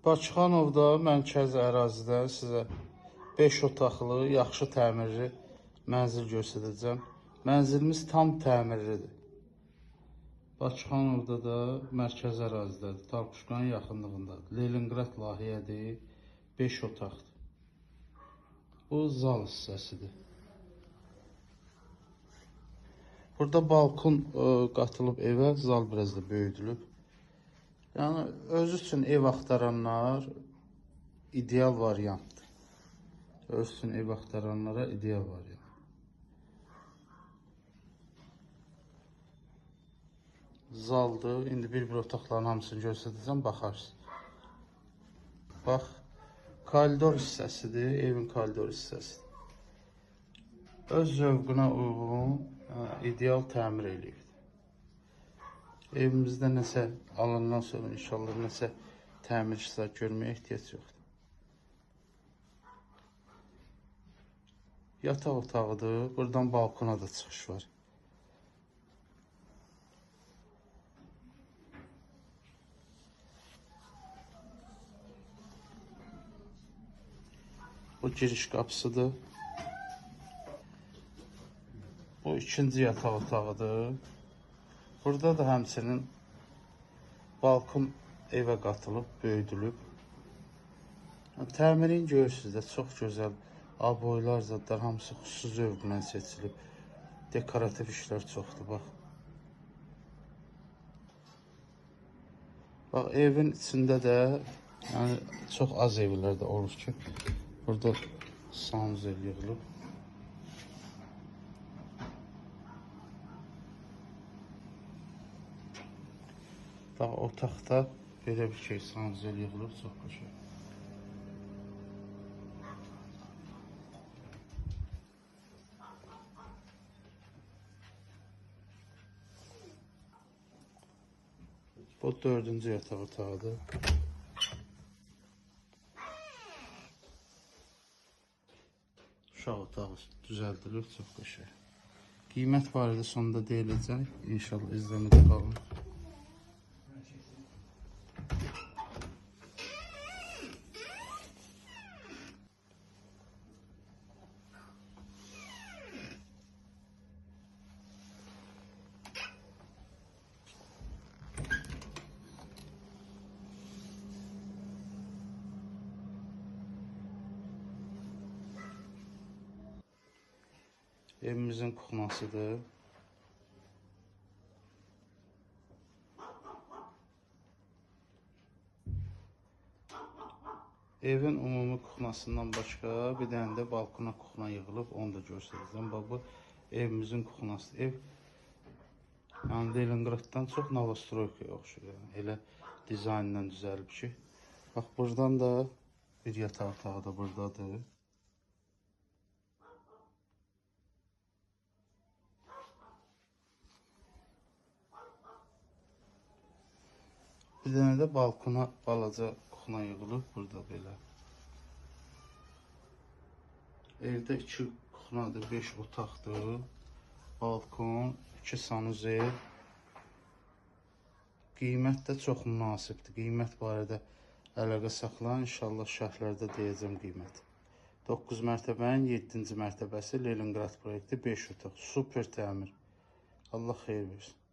Bakıxanovda mərkəzi ərazidə sizə 5 otaqlı, yaxşı təmirli mənzil göstərəcəm. Mənzilimiz tam təmirlidir. Bakıxanovda da mərkəzi ərazidədir. Tarpuşkanın yaxınlığındadır. Leningrad layihədir. 5 otaqdır. Bu zal hissəsidir. Burada balkon qatılıb evə, zal biraz da böyüdülüb. Yəni özü üçün ev axtaranlar ideal variantdır. Öz üçün ev axtaranlara ideal variant. Zaldır. İndi bir otaqların hamısını göstərəcəm, baxarsınız. Bax, koridor hissəsidir, evin koridor hissəsidir. Öz zövqünə uyğun, ideal təmir eləyib. Evimizdə nəsə alandan sonra inşallah nəsə təmir işləri görməyə ehtiyac yoxdur. Yataq otağıdır. Buradan balkona da çıxış var. Bu giriş qapısıdır. Bu ikinci yataq otağıdır. Burada da həmçinin balkon evə qatılıb, böyüdülüb. Təmirin görürsünüz də çox gözəl. Aboylar, zadlar hamısı xüsusi zövqlə seçilib. Dekorativ işlər çoxdur, bax. Bax, evin içində də yəni, çox az evlərdə olur ki, burada sanuzel yığılıb. Bax, otaqda belə bir şey sanuzel yığılıb, çox qəşəng. Bu 4-cü yataq otağıdır. Uşaq otağı düzəldilib, çox qəşəng. Qiymət barədə sonunda deyiləcək. İnşallah izləmədə qalın. Evimizin kuxnasıdır. Evin ümumi kuxnasından başqa bir dənə də balkona kuxna yığılıb, onu da göstərəcəm. Bax, bu evimizin kuxnası. Ev yəni Leningraddan çox Novostroyka oxşuyur. Elə dizaynla düzəlib ki. Bax, buradan da bir yataq otağı da buradadır. Bir dənə də balkona balaca kuxna yığılıb, burada belə. Evdə 2 kuxnadır, 5 otaqdır. Balkon, 2 sanuzel. Qiymət də çox münasibdir. Qiymət barədə əlaqə saxlayın. İnşallah şərhlərdə deyəcəm qiyməti. 9 mərtəbənin 7-ci mərtəbəsi Leningrad proyekti 5 otaq. Super təmir. Allah xeyir versin.